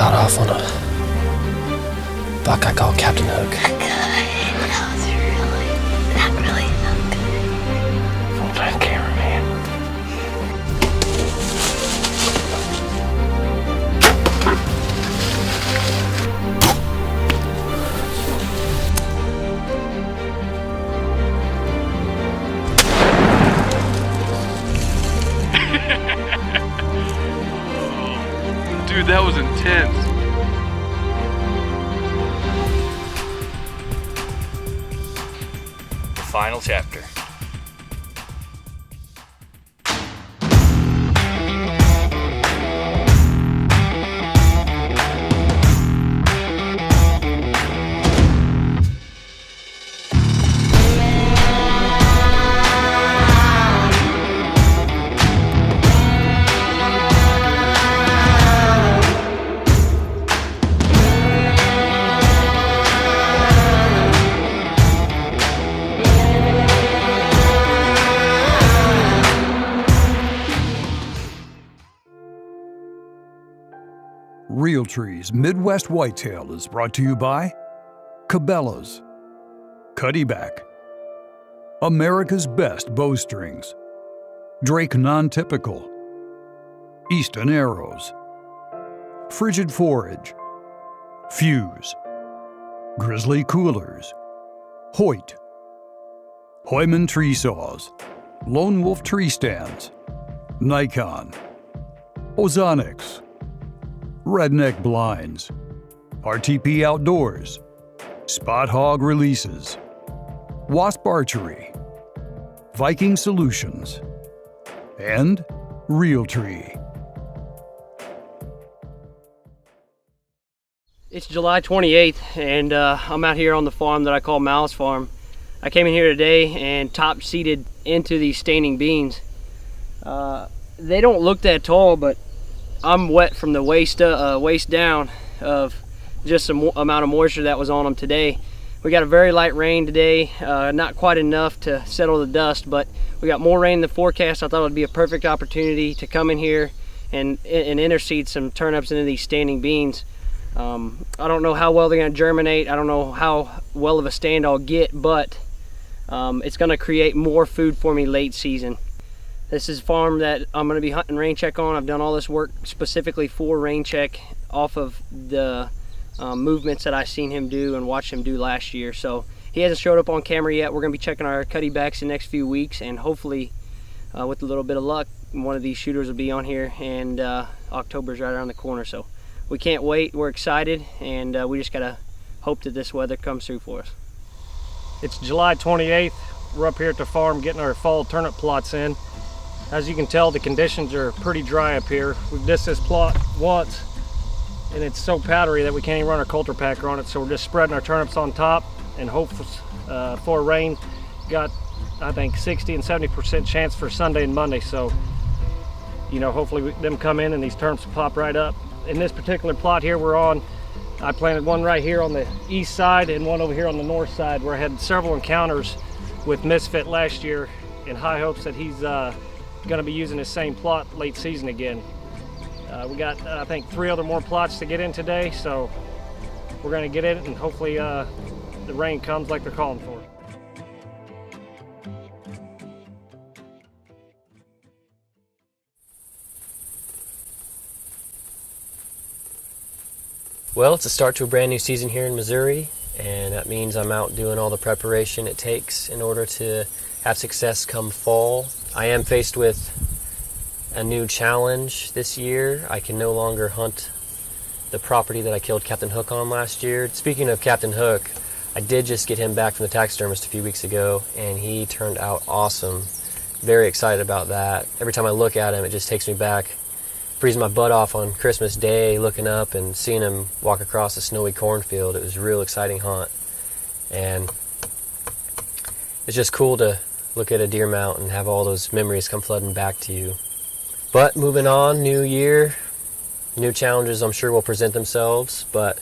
shot off on a buck I call Captain Hook. That was really not good. Full-time cameraman. Dude, that was intense. The final chapter. Realtree's Midwest Whitetail is brought to you by Cabela's, Cuddyback, America's Best Bowstrings, Drake Non-Typical, Easton Arrows, Frigid Forage, Fuse, Grizzly Coolers, Hoyt, Hoyman Tree Saws, Lone Wolf Tree Stands, Nikon, Ozonics, Redneck Blinds, RTP Outdoors, Spot Hog Releases, Wasp Archery, Viking Solutions, and Realtree. It's July 28th and I'm out here on the farm that I call Malice Farm. I came in here today and top seeded into these standing beans. They don't look that tall, but I'm wet from the waist down of just some amount of moisture that was on them today. We got a very light rain today, not quite enough to settle the dust, but we got more rain in the forecast. I thought it would be a perfect opportunity to come in here and interseed some turnips into these standing beans. I don't know how well they're going to germinate. I don't know how well of a stand I'll get, but it's going to create more food for me late season. This is a farm that I'm going to be hunting rain check on. I've done all this work specifically for rain check off of the movements that I've seen him do and watched him do last year. So he hasn't showed up on camera yet. We're going to be checking our cuddybacks in the next few weeks, and hopefully with a little bit of luck, one of these shooters will be on here, and October's right around the corner. So we can't wait. We're excited, and we just got to hope that this weather comes through for us. It's July 28th. We're up here at the farm getting our fall turnip plots in. As you can tell, the conditions are pretty dry up here. We've dissed this plot once, and it's so powdery that we can't even run our coulter packer on it, so we're just spreading our turnips on top and hope for rain. Got, I think, 60 and 70% chance for Sunday and Monday, so hopefully them come in and these turnips will pop right up. In this particular plot here we're on, I planted one right here on the east side and one over here on the north side, where I had several encounters with Misfit last year, in high hopes that he's going to be using the same plot late season again. We got I think 3 other more plots to get in today, so we're going to get in it, and hopefully the rain comes like they're calling for. Well, it's a start to a brand new season here in Missouri, and that means I'm out doing all the preparation it takes in order to have success come fall. I am faced with a new challenge this year. I can no longer hunt the property that I killed Captain Hook on last year. Speaking of Captain Hook, I did just get him back from the taxidermist a few weeks ago, and he turned out awesome. Very excited about that. Every time I look at him, it just takes me back, freezing my butt off on Christmas Day, looking up and seeing him walk across a snowy cornfield. It was a real exciting hunt, and it's just cool to look at a deer mount and have all those memories come flooding back to you. But moving on, new year, new challenges I'm sure will present themselves, but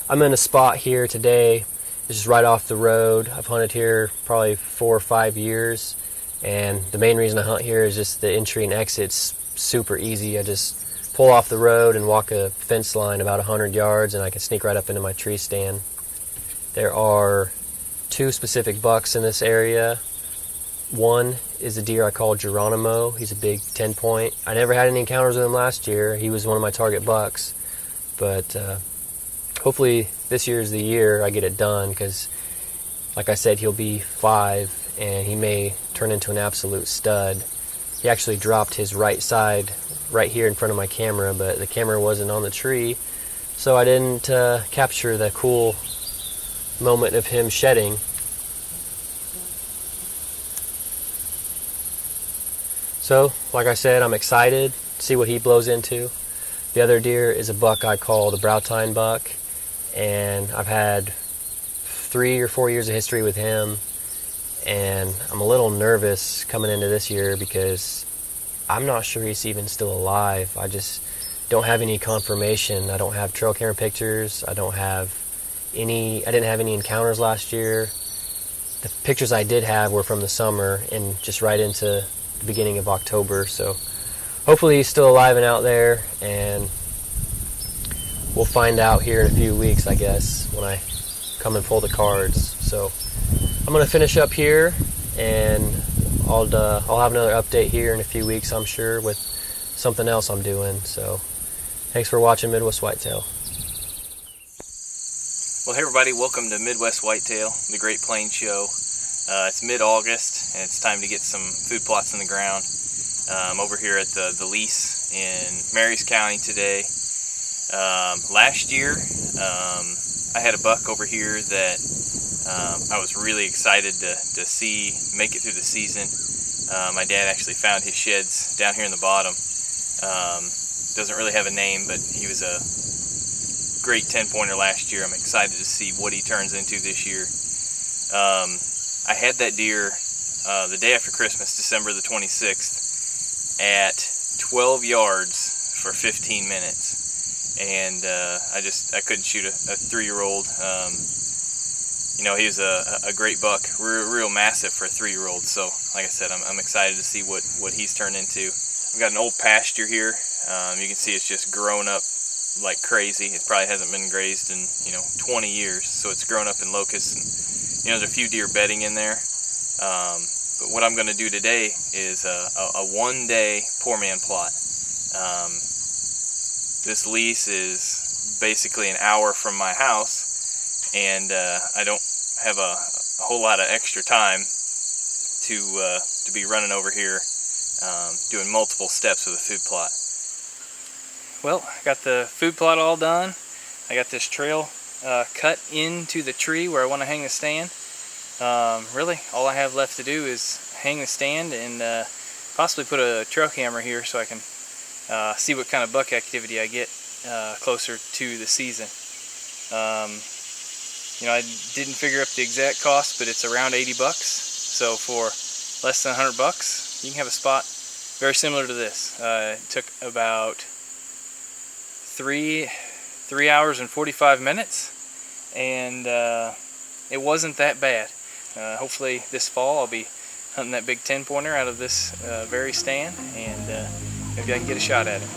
I'm in a spot here today. It's just right off the road. I've hunted here probably 4 or 5 years, and the main reason I hunt here is just the entry and exit's super easy. I just pull off the road and walk a fence line about 100 yards, and I can sneak right up into my tree stand. There are 2 specific bucks in this area. One is a deer I call Geronimo. He's a big 10-point. I never had any encounters with him last year. He was one of my target bucks. But hopefully this year is the year I get it done, because like I said, he'll be 5 and he may turn into an absolute stud. He actually dropped his right side right here in front of my camera, but the camera wasn't on the tree, so I didn't capture the cool moment of him shedding. So, like I said, I'm excited to see what he blows into. The other deer is a buck I call the Brow-Tine buck, and I've had 3 or 4 years of history with him, and I'm a little nervous coming into this year because I'm not sure he's even still alive. I just don't have any confirmation. I don't have trail camera pictures. I didn't have any encounters last year. The pictures I did have were from the summer and just right into the beginning of October. So hopefully he's still alive and out there, and we'll find out here in a few weeks, I guess, when I come and pull the cards. So I'm going to finish up here, and I'll have another update here in a few weeks, I'm sure, with something else I'm doing. So thanks for watching Midwest Whitetail. Well, hey everybody, welcome to Midwest Whitetail, the Great Plains show. It's mid-August, and it's time to get some food plots in the ground. I'm over here at the lease in Marys County today. Last year, I had a buck over here that I was really excited to see make it through the season. My dad actually found his sheds down here in the bottom. Doesn't really have a name, but he was a great 10-pointer last year. I'm excited to see what he turns into this year. I had that deer the day after Christmas, December the 26th, at 12 yards for 15 minutes. And I couldn't shoot a 3-year-old. You know, he was a great buck, real massive for a 3-year-old. So, like I said, I'm excited to see what he's turned into. We've got an old pasture here. You can see it's just grown up like crazy. It probably hasn't been grazed in 20 years, so it's grown up in locusts, and there's a few deer bedding in there. But what I'm going to do today is a one-day poor man plot. This lease is basically an hour from my house, and I don't have a whole lot of extra time to be running over here doing multiple steps with a food plot. Well, I got the food plot all done. I got this trail cut into the tree where I want to hang the stand. Really, all I have left to do is hang the stand and possibly put a trail camera here so I can see what kind of buck activity I get closer to the season. I didn't figure up the exact cost, but it's around 80 bucks. So for less than 100 bucks, you can have a spot very similar to this. It took about 3 hours and 45 minutes, and it wasn't that bad. Hopefully this fall I'll be hunting that big 10-pointer out of this very stand, and maybe I can get a shot at it.